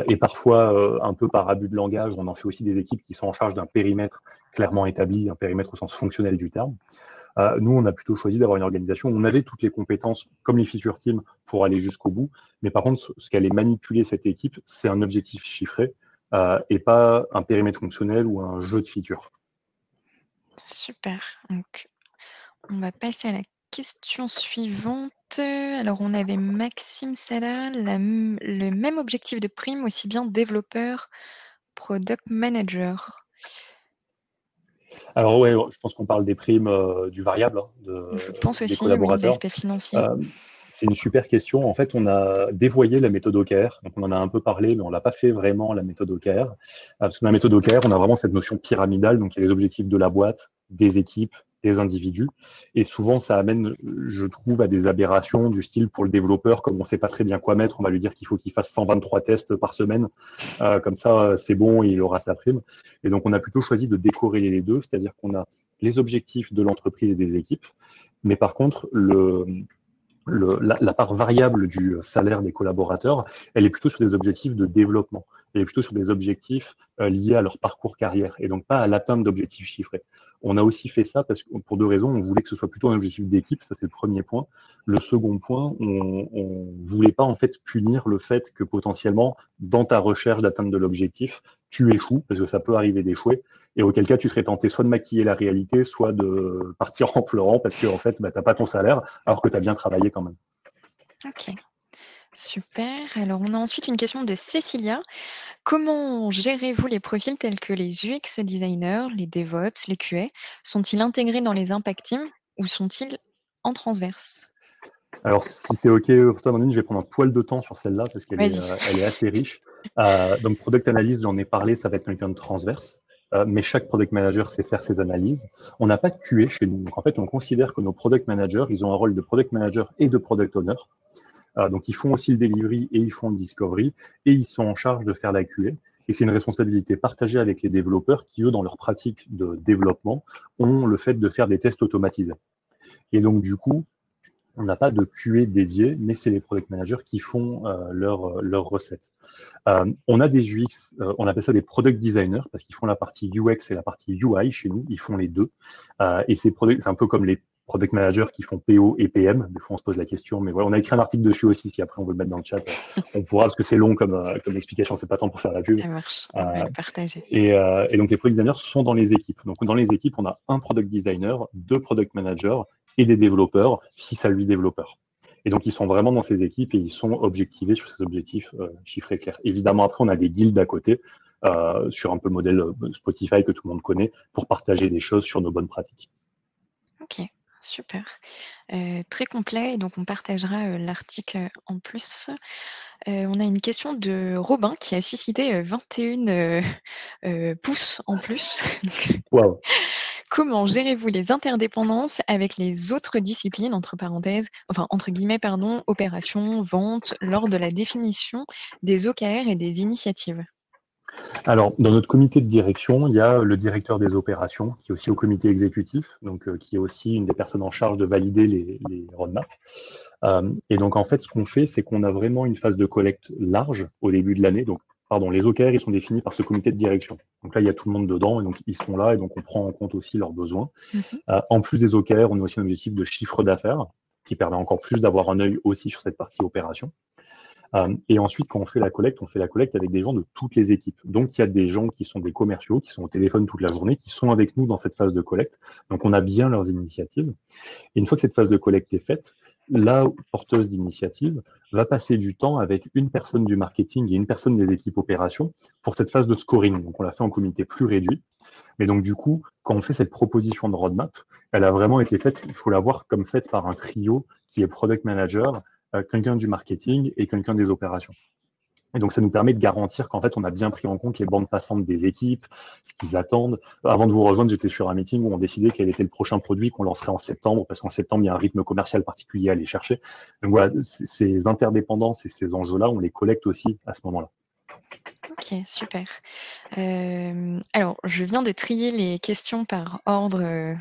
et parfois, un peu par abus de langage, on en fait aussi des équipes qui sont en charge d'un périmètre clairement établi, un périmètre au sens fonctionnel du terme. Nous, on a plutôt choisi d'avoir une organisation où on avait toutes les compétences, comme les feature teams, pour aller jusqu'au bout. Mais par contre, ce qu'allait manipuler cette équipe, c'est un objectif chiffré et pas un périmètre fonctionnel ou un jeu de features. Super. Donc, on va passer à la question suivante. Alors, on avait Maxime Salah, le même objectif de prime, aussi bien développeur, product manager. Alors ouais, je pense qu'on parle des primes du variable Je pense des aussi, oui, de collaborateurs. l'aspect financier. C'est une super question. En fait, on a dévoyé la méthode OKR. Donc, on en a un peu parlé, mais on l'a pas fait vraiment, la méthode OKR. Parce que dans la méthode OKR, on a vraiment cette notion pyramidale. Donc, il y a les objectifs de la boîte, des équipes, des individus. Et souvent, ça amène, je trouve, à des aberrations du style pour le développeur, comme on sait pas très bien quoi mettre, on va lui dire qu'il faut qu'il fasse 123 tests par semaine. Comme ça, c'est bon, il aura sa prime. Et donc, on a plutôt choisi de décorréler les deux, c'est-à-dire qu'on a les objectifs de l'entreprise et des équipes. Mais par contre, la part variable du salaire des collaborateurs, elle est plutôt sur des objectifs de développement. Elle est plutôt sur des objectifs liés à leur parcours carrière et donc pas à l'atteinte d'objectifs chiffrés. On a aussi fait ça parce que pour deux raisons. On voulait que ce soit plutôt un objectif d'équipe, ça c'est le premier point. Le second point, on voulait pas en fait punir le fait que potentiellement dans ta recherche d'atteinte de l'objectif, tu échoues parce que ça peut arriver d'échouer. Et auquel cas, tu serais tenté soit de maquiller la réalité, soit de partir en pleurant parce que en fait, t'as pas ton salaire alors que tu as bien travaillé quand même. Ok, super. Alors, on a ensuite une question de Cécilia. Comment gérez-vous les profils tels que les UX designers, les DevOps, les QA? Sont-ils intégrés dans les impact teams ou sont-ils en transverse? Alors, si c'est OK pour toi, Amandine, je vais prendre un poil de temps sur celle-là parce qu'elle Vas-y. elle est assez riche. Donc, Product Analyst, j'en ai parlé, ça va être quelqu'un de transverse. Mais chaque Product Manager sait faire ses analyses. On n'a pas de QA chez nous. Donc, en fait, on considère que nos Product Managers, ils ont un rôle de Product Manager et de Product Owner. Donc, ils font aussi le delivery et ils font le discovery et ils sont en charge de faire la QA. Et c'est une responsabilité partagée avec les développeurs qui, eux, dans leur pratique de développement, ont le fait de faire des tests automatisés. Et donc, du coup, on n'a pas de QA dédié, mais c'est les product managers qui font leurs recettes. On a des UX, on appelle ça des product designers parce qu'ils font la partie UX et la partie UI chez nous, ils font les deux. Et c'est un peu comme les product managers qui font PO et PM. Des fois, on se pose la question, mais voilà, on a écrit un article dessus aussi. Si après on veut le mettre dans le chat, on pourra parce que c'est long comme explication. C'est pas temps pour faire la pub. Ça marche, on va le partager. Et donc les product designers sont dans les équipes. Donc dans les équipes, on a un product designer, deux product managers et des développeurs, 6 à 8 développeurs. Et donc ils sont vraiment dans ces équipes et ils sont objectivés sur ces objectifs chiffrés clairs. Évidemment, après on a des guildes à côté sur un peu le modèle Spotify que tout le monde connaît pour partager des choses sur nos bonnes pratiques. Ok, super. Très complet, et donc on partagera l'article en plus. On a une question de Robin qui a suscité 21 pouces en plus. Wow. Comment gérez-vous les interdépendances avec les autres disciplines, entre guillemets, opérations, ventes, lors de la définition des OKR et des initiatives? Alors, dans notre comité de direction, il y a le directeur des opérations, qui est aussi au comité exécutif, donc qui est aussi une des personnes en charge de valider les roadmaps. Et donc, en fait, ce qu'on fait, c'est qu'on a vraiment une phase de collecte large au début de l'année. Donc, les OKR, ils sont définis par ce comité de direction. Donc là, il y a tout le monde dedans, et donc ils sont là, et donc on prend en compte aussi leurs besoins. En plus des OKR, on a aussi un objectif de chiffre d'affaires, qui permet encore plus d'avoir un œil aussi sur cette partie opération. Et ensuite, quand on fait la collecte avec des gens de toutes les équipes. Donc, il y a des gens qui sont des commerciaux, qui sont au téléphone toute la journée, qui sont avec nous dans cette phase de collecte. Donc, on a bien leurs initiatives. Et une fois que cette phase de collecte est faite, la porteuse d'initiative va passer du temps avec une personne du marketing et une personne des équipes opérations pour cette phase de scoring. Donc, on l'a fait en comité plus réduit. Mais donc, du coup, quand on fait cette proposition de roadmap, elle a vraiment été faite, il faut la voir comme faite par un trio qui est product manager, quelqu'un du marketing et quelqu'un des opérations. Et donc, ça nous permet de garantir qu'en fait, on a bien pris en compte les bandes passantes des équipes, ce qu'ils attendent. Avant de vous rejoindre, j'étais sur un meeting où on décidait quel était le prochain produit qu'on lancerait en septembre, parce qu'en septembre, il y a un rythme commercial particulier à aller chercher. Donc voilà, ces interdépendances et ces enjeux-là, on les collecte aussi à ce moment-là. Ok, super. Alors, je viens de trier les questions par ordre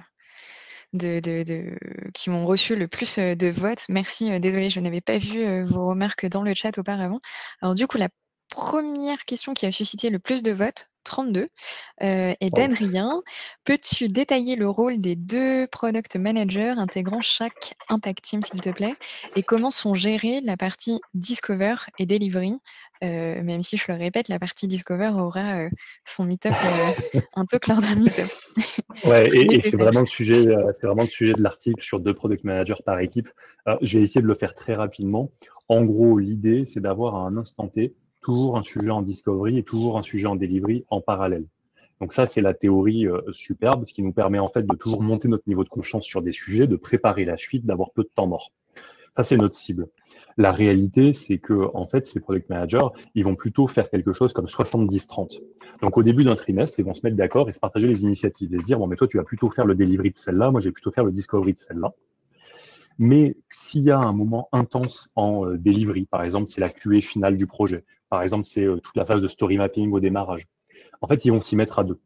qui m'ont reçu le plus de votes. Merci, désolée, je n'avais pas vu vos remarques dans le chat auparavant. Alors du coup, la première question qui a suscité le plus de votes, 32, est d'Adrien. Peux-tu détailler le rôle des 2 product managers intégrant chaque impact team, s'il te plaît, et comment sont gérées la partie Discover et Delivery, même si je le répète, la partie Discover aura son meet-up, un talk lors d'un meet-up. Ouais, et c'est vraiment le sujet, de l'article sur 2 product managers par équipe. Je vais essayer de le faire très rapidement. En gros, l'idée, c'est d'avoir à un instant T toujours un sujet en discovery et toujours un sujet en delivery en parallèle. Donc ça, c'est la théorie superbe, ce qui nous permet en fait de toujours monter notre niveau de confiance sur des sujets, de préparer la suite, d'avoir peu de temps mort. Ça, c'est notre cible. La réalité, c'est que en fait, ces product managers, ils vont plutôt faire quelque chose comme 70-30. Donc, au début d'un trimestre, ils vont se mettre d'accord et se partager les initiatives et se dire, bon, mais toi, tu vas plutôt faire le delivery de celle-là, moi, je vais plutôt faire le discovery de celle-là. Mais s'il y a un moment intense en delivery, par exemple, c'est la QA finale du projet, par exemple, c'est toute la phase de story mapping au démarrage, en fait, ils vont s'y mettre à deux.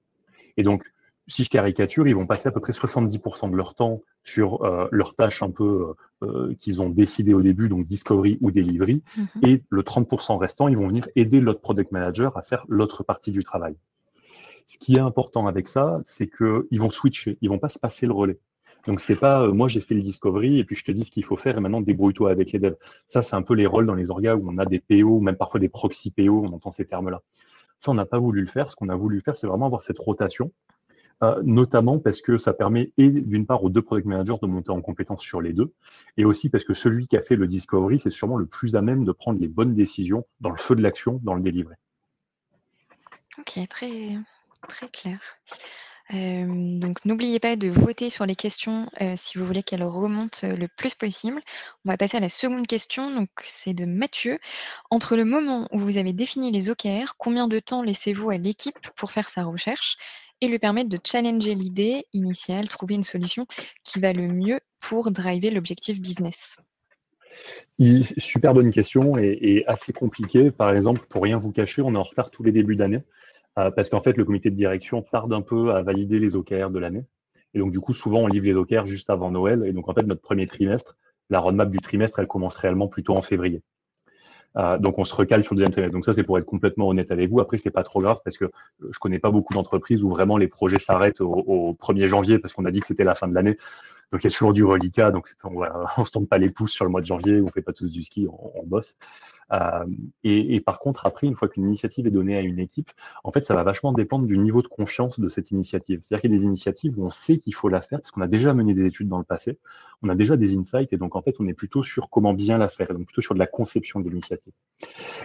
Et donc, si je caricature, ils vont passer à peu près 70% de leur temps sur leurs tâches un peu qu'ils ont décidées au début, donc discovery ou delivery, et le 30% restant, ils vont venir aider l'autre product manager à faire l'autre partie du travail. Ce qui est important avec ça, c'est qu'ils vont switcher, ils vont pas se passer le relais. Donc, c'est pas moi j'ai fait le discovery et puis je te dis ce qu'il faut faire et maintenant débrouille-toi avec les devs. Ça, c'est un peu les rôles dans les orgas où on a des PO, ou même parfois des proxy PO, on entend ces termes-là. Ça, on n'a pas voulu le faire. Ce qu'on a voulu faire, c'est vraiment avoir cette rotation, notamment parce que ça permet, et d'une part, aux deux product managers de monter en compétence sur les deux, et aussi parce que celui qui a fait le discovery, c'est sûrement le plus à même de prendre les bonnes décisions dans le feu de l'action, dans le delivery. Ok, très, très clair. Donc, n'oubliez pas de voter sur les questions si vous voulez qu'elles remontent le plus possible. On va passer à la seconde question. Donc, c'est de Mathieu. Entre le moment où vous avez défini les OKR, combien de temps laissez-vous à l'équipe pour faire sa recherche et lui permettre de challenger l'idée initiale, trouver une solution qui va le mieux pour driver l'objectif business? Super bonne question et assez compliquée. Par exemple, pour rien vous cacher, on est en retard tous les débuts d'année. Parce qu'en fait, le comité de direction tarde un peu à valider les OKR de l'année. Et donc, du coup, souvent, on livre les OKR juste avant Noël. Et donc, en fait, notre premier trimestre, la roadmap du trimestre, elle commence réellement plutôt en février. Donc, on se recale sur le deuxième trimestre. Donc, ça, c'est pour être complètement honnête avec vous. Après, c'est pas trop grave parce que je connais pas beaucoup d'entreprises où vraiment les projets s'arrêtent au 1er janvier parce qu'on a dit que c'était la fin de l'année. Donc, il y a toujours du reliquat. Donc, on se tombe pas les pouces sur le mois de janvier. On fait pas tous du ski, on bosse. Et par contre, après, une fois qu'une initiative est donnée à une équipe, en fait, ça va vachement dépendre du niveau de confiance de cette initiative. C'est-à-dire qu'il y a des initiatives où on sait qu'il faut la faire parce qu'on a déjà mené des études dans le passé, on a déjà des insights et donc en fait, on est plutôt sur comment bien la faire, et donc plutôt sur de la conception de l'initiative.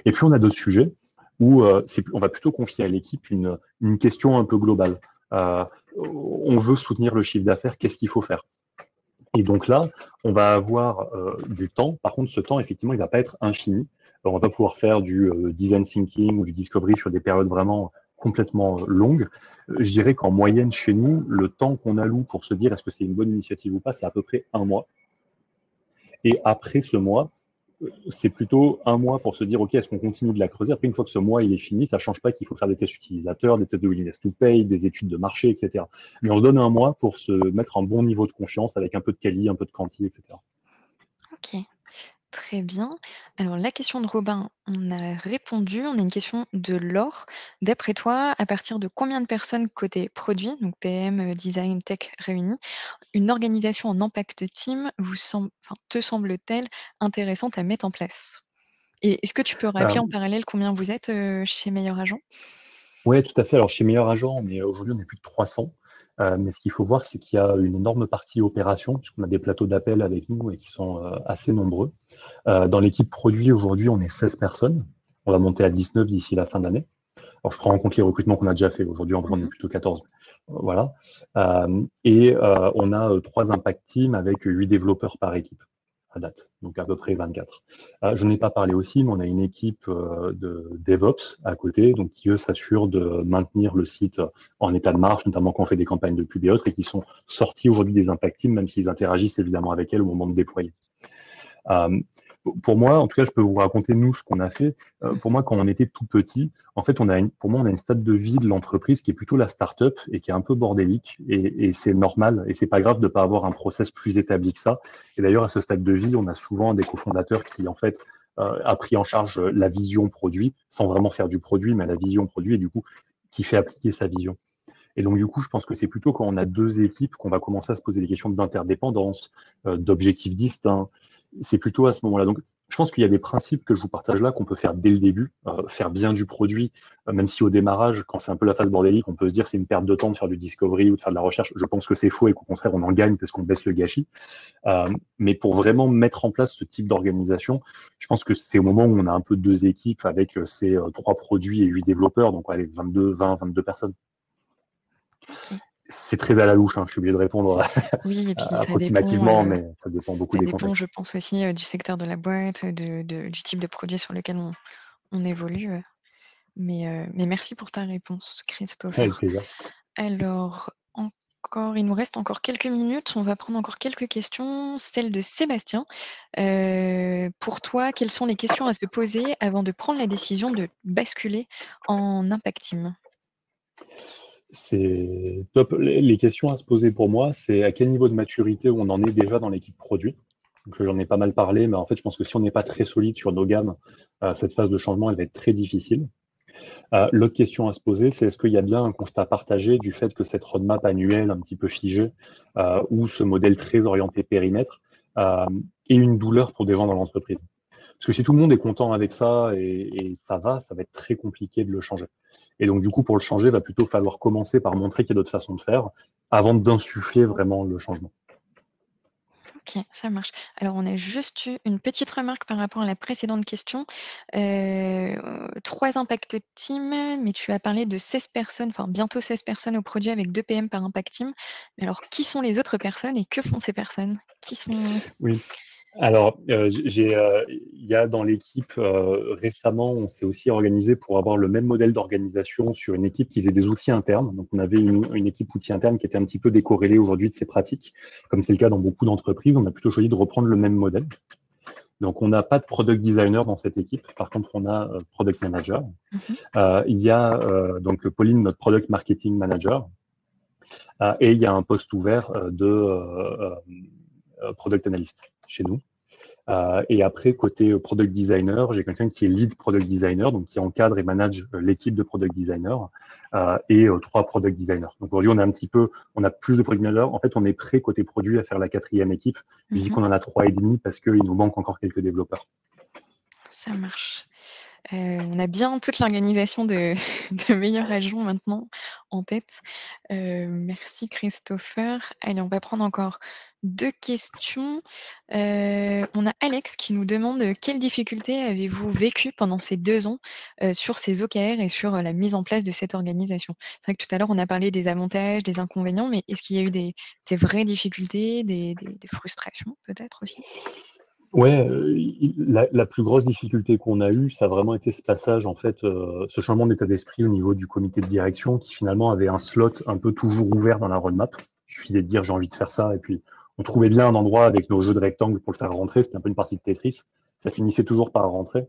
Et puis, on a d'autres sujets où on va plutôt confier à l'équipe une question un peu globale. On veut soutenir le chiffre d'affaires, qu'est-ce qu'il faut faire? Et donc là, on va avoir du temps. Par contre, ce temps, effectivement, il va pas être infini. On va pas pouvoir faire du design thinking ou du discovery sur des périodes vraiment complètement longues. Je dirais qu'en moyenne, chez nous, le temps qu'on alloue pour se dire est-ce que c'est une bonne initiative ou pas, c'est à peu près 1 mois. Et après ce mois, c'est plutôt 1 mois pour se dire, OK, est-ce qu'on continue de la creuser? Après, une fois que ce mois il est fini, ça change pas qu'il faut faire des tests utilisateurs, des tests de willingness to pay, des études de marché, etc. Mais on se donne 1 mois pour se mettre un bon niveau de confiance avec un peu de quali, un peu de quanti, etc. Ok, très bien. Alors, la question de Robin, on a répondu. On a une question de Laure. D'après toi, à partir de combien de personnes côté produit, donc PM, design, tech réunis, une organisation en impact team te semble-t-elle intéressante à mettre en place? Et est-ce que tu peux rappeler en parallèle combien vous êtes chez Meilleur Agent? Oui, tout à fait. Alors, chez Meilleur Agent, aujourd'hui, on est plus de 300. Mais ce qu'il faut voir, c'est qu'il y a une énorme partie opération, puisqu'on a des plateaux d'appel avec nous et qui sont assez nombreux. Dans l'équipe produit, aujourd'hui, on est 16 personnes. On va monter à 19 d'ici la fin d'année. Alors, je prends en compte les recrutements qu'on a déjà fait. Aujourd'hui, en vrai, on est plutôt 14. Voilà. On a 3 impact teams avec 8 développeurs par équipe à date, donc à peu près 24. Je n'en ai pas parlé aussi, mais on a une équipe de DevOps à côté, donc qui eux s'assurent de maintenir le site en état de marche, notamment quand on fait des campagnes de pub et autres, et qui sont sortis aujourd'hui des impact teams, même s'ils interagissent évidemment avec elles au moment de déployer. Pour moi, en tout cas, je peux vous raconter nous ce qu'on a fait. Pour moi, quand on était tout petit, en fait, on a une stade de vie de l'entreprise qui est plutôt la start-up et qui est un peu bordélique. Et c'est normal et c'est pas grave de pas avoir un process plus établi que ça. Et d'ailleurs, à ce stade de vie, on a souvent des cofondateurs qui, en fait, a pris en charge la vision produit sans vraiment faire du produit, mais la vision produit et du coup, qui fait appliquer sa vision. Et donc, du coup, je pense que c'est plutôt quand on a 2 équipes qu'on va commencer à se poser des questions d'interdépendance, d'objectifs distincts. C'est plutôt à ce moment-là. Donc, je pense qu'il y a des principes que je vous partage là qu'on peut faire dès le début, faire bien du produit, même si au démarrage, quand c'est un peu la phase bordélique, on peut se dire c'est une perte de temps de faire du discovery ou de faire de la recherche. Je pense que c'est faux et qu'au contraire, on en gagne parce qu'on baisse le gâchis. Mais pour vraiment mettre en place ce type d'organisation, je pense que c'est au moment où on a un peu 2 équipes avec ces 3 produits et 8 développeurs, donc allez, 22 personnes. Okay. C'est très à la louche, hein, je suis obligé de répondre Oui, et puis approximativement, mais ça dépend beaucoup ça des dépend, je contextes. pense aussi du secteur de la boîte, du type de produit sur lequel on évolue. Mais merci pour ta réponse, Avec Christopher. plaisir. Alors, il nous reste encore quelques minutes. On va prendre encore quelques questions. Celle de Sébastien. Pour toi, quelles sont les questions à se poser avant de prendre la décision de basculer en Impact Team? C'est top. Les questions à se poser pour moi, c'est à quel niveau de maturité on en est déjà dans l'équipe produit. Donc, j'en ai pas mal parlé, mais en fait, je pense que si on n'est pas très solide sur nos gammes, cette phase de changement, elle va être très difficile. L'autre question à se poser, c'est est-ce qu'il y a bien un constat partagé du fait que cette roadmap annuelle un petit peu figée ou ce modèle très orienté périmètre est une douleur pour des gens dans l'entreprise. Parce que si tout le monde est content avec ça et ça va être très compliqué de le changer. Et donc, du coup, pour le changer, il va plutôt falloir commencer par montrer qu'il y a d'autres façons de faire avant d'insuffler vraiment le changement. Ok, ça marche. Alors, on a juste eu une petite remarque par rapport à la précédente question. 3 Impact Team, mais tu as parlé de 16 personnes, enfin bientôt 16 personnes au produit avec 2 PM par Impact Team. Mais alors, qui sont les autres personnes et que font ces personnes? Qui sont... Oui. Alors, il y a dans l'équipe, récemment, on s'est aussi organisé pour avoir le même modèle d'organisation sur une équipe qui faisait des outils internes. Donc, on avait une équipe outils internes qui était un petit peu décorrélée aujourd'hui de ses pratiques. Comme c'est le cas dans beaucoup d'entreprises, on a plutôt choisi de reprendre le même modèle. Donc, on n'a pas de product designer dans cette équipe. Par contre, on a product manager. Il y a donc Pauline, notre product marketing manager. Et il y a un poste ouvert de product analyst chez nous. Et après, côté product designer, j'ai quelqu'un qui est lead product designer, donc qui encadre et manage l'équipe de product designer et 3 product designers. Donc aujourd'hui, on a plus de product designers. En fait, on est prêt côté produit à faire la 4e équipe. Je dis qu'on en a 3,5 parce qu'il nous manque encore quelques développeurs. Ça marche. On a bien toute l'organisation de meilleurs agents maintenant en tête. Merci Christopher. Allez, on va prendre encore 2 questions. On a Alex qui nous demande quelles difficultés avez-vous vécues pendant ces 2 ans sur ces OKR et sur la mise en place de cette organisation? C'est vrai que tout à l'heure, on a parlé des avantages, des inconvénients, mais est-ce qu'il y a eu des vraies difficultés, des frustrations peut-être aussi? Ouais, la plus grosse difficulté qu'on a eue, ça a vraiment été ce passage, en fait, ce changement d'état d'esprit au niveau du comité de direction qui finalement avait un slot un peu toujours ouvert dans la roadmap. Il suffisait de dire j'ai envie de faire ça et puis on trouvait bien un endroit avec nos jeux de rectangles pour le faire rentrer. C'était un peu une partie de Tetris. Ça finissait toujours par rentrer.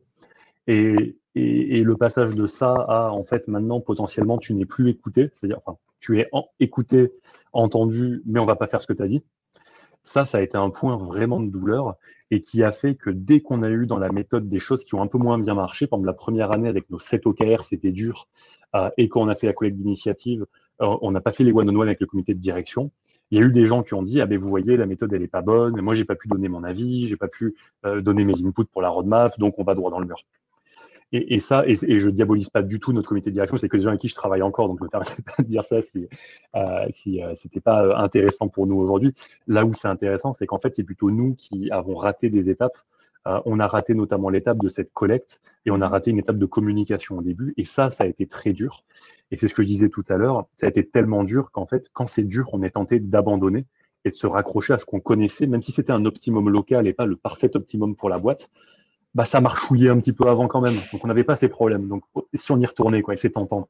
Et le passage de ça à, en fait, maintenant, potentiellement, tu n'es plus écouté. C'est-à-dire, enfin, tu es écouté, entendu, mais on va pas faire ce que tu as dit. Ça a été un point vraiment de douleur et qui a fait que dès qu'on a eu dans la méthode des choses qui ont un peu moins bien marché, pendant la première année avec nos 7 OKR, c'était dur, et quand on a fait la collecte d'initiative, on n'a pas fait les one-on-one avec le comité de direction. Il y a eu des gens qui ont dit ah ben vous voyez la méthode elle est pas bonne, moi j'ai pas pu donner mon avis, j'ai pas pu donner mes inputs pour la roadmap, donc on va droit dans le mur. Et je diabolise pas du tout notre comité de direction, c'est que des gens avec qui je travaille encore, donc je me permettrai pas de dire ça si c'était pas intéressant pour nous aujourd'hui. Là où c'est intéressant, c'est qu'en fait, c'est plutôt nous qui avons raté des étapes. On a raté notamment l'étape de cette collecte et on a raté une étape de communication au début. Et ça a été très dur. Et c'est ce que je disais tout à l'heure, ça a été tellement dur qu'en fait, quand c'est dur, on est tenté d'abandonner et de se raccrocher à ce qu'on connaissait, même si c'était un optimum local et pas le parfait optimum pour la boîte. Bah, ça marchouillait un petit peu avant quand même. Donc, on n'avait pas ces problèmes. Donc, si on y retournait, quoi, et que c'est tentant.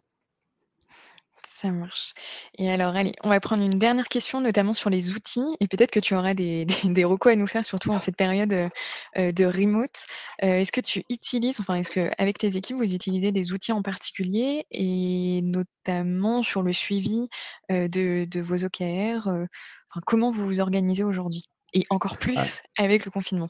Ça marche. Et alors, allez, on va prendre une dernière question, notamment sur les outils. Et peut-être que tu auras des recos à nous faire, surtout en cette période de remote. Est-ce que tu utilises, enfin, est-ce qu'avec tes équipes, vous utilisez des outils en particulier et notamment sur le suivi de vos OKR enfin, comment vous vous organisez aujourd'hui? Et encore plus avec le confinement.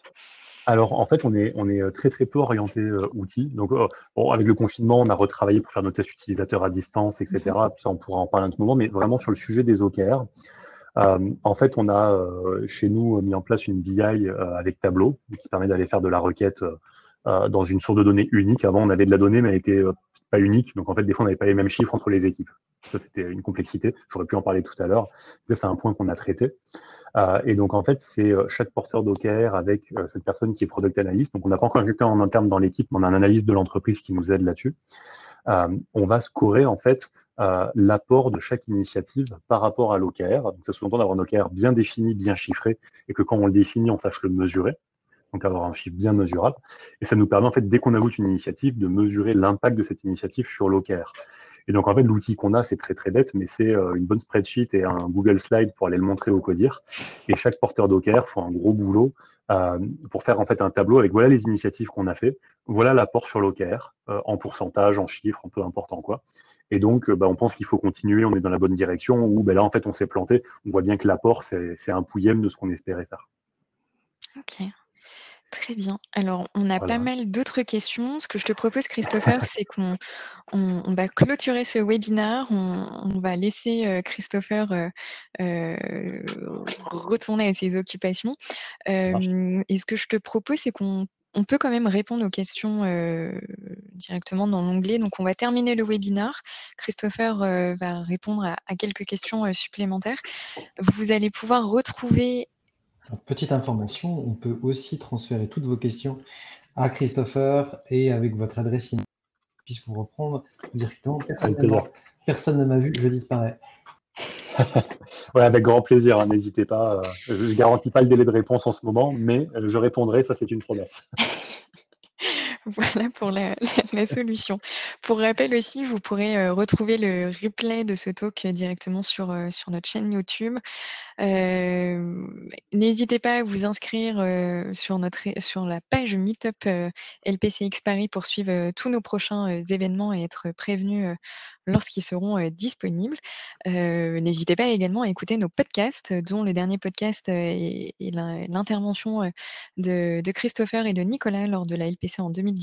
Alors, en fait, on est très, très peu orienté outils. Donc, bon, avec le confinement, on a retravaillé pour faire nos tests utilisateurs à distance, etc. Puis ça, on pourra en parler un tout moment. Mais vraiment, sur le sujet des OKR, en fait, on a chez nous mis en place une BI avec Tableau qui permet d'aller faire de la requête dans une source de données unique. Avant, on avait de la donnée, mais elle était pas unique. Donc, en fait, des fois, on n'avait pas les mêmes chiffres entre les équipes. Ça, c'était une complexité. J'aurais pu en parler tout à l'heure. C'est un point qu'on a traité. Et donc, en fait, c'est chaque porteur d'OKR avec cette personne qui est product analyst. Donc, on n'a pas encore quelqu'un en interne dans l'équipe, mais on a un analyste de l'entreprise qui nous aide là-dessus. On va scorer, en fait, l'apport de chaque initiative par rapport à l'OKR. Donc, ça sous-entend d'avoir un OKR bien défini, bien chiffré, et que quand on le définit, on sache le mesurer, donc avoir un chiffre bien mesurable. Et ça nous permet, en fait, dès qu'on ajoute une initiative, de mesurer l'impact de cette initiative sur l'OKR. Et donc, en fait, l'outil qu'on a, c'est très, très bête, mais c'est une bonne spreadsheet et un Google Slide pour aller le montrer au CODIR. Et chaque porteur d'OKR fait un gros boulot pour faire, en fait, un tableau avec voilà les initiatives qu'on a fait, voilà l'apport sur l'OKR, en pourcentage, en chiffres, en peu importe en quoi. Et donc, on pense qu'il faut continuer, on est dans la bonne direction, ou là, en fait, on s'est planté. On voit bien que l'apport, c'est un pouillème de ce qu'on espérait faire. Ok. Très bien. Alors, on a pas Voilà. mal d'autres questions. Ce que je te propose, Christopher, c'est qu'on va clôturer ce webinaire. On va laisser Christopher retourner à ses occupations. Et ce que je te propose, c'est qu'on peut quand même répondre aux questions directement dans l'onglet. Donc, on va terminer le webinaire. Christopher va répondre à quelques questions supplémentaires. Vous allez pouvoir retrouver... Alors, petite information, on peut aussi transférer toutes vos questions à Christopher et avec votre adresse email, je puisse vous reprendre directement. Personnellement, personne ne m'a vu, je disparais. Ouais, avec grand plaisir, hein, n'hésitez pas. Je ne garantis pas le délai de réponse en ce moment, mais je répondrai, ça c'est une promesse. Voilà pour la solution. Pour rappel aussi, vous pourrez retrouver le replay de ce talk directement sur notre chaîne YouTube. N'hésitez pas à vous inscrire sur la page Meetup LPCX Paris pour suivre tous nos prochains événements et être prévenus lorsqu'ils seront disponibles. N'hésitez pas également à écouter nos podcasts, dont le dernier podcast est l'intervention de Christopher et de Nicolas lors de la LPC en 2018.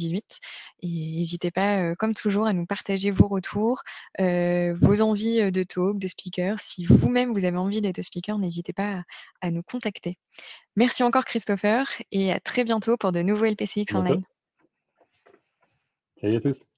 Et n'hésitez pas, comme toujours, à nous partager vos retours, vos envies de talk, de speaker. Si vous-même vous avez envie d'être speaker, n'hésitez pas à nous contacter. Merci encore Christopher et à très bientôt pour de nouveaux LPCX Online. Salut à tous.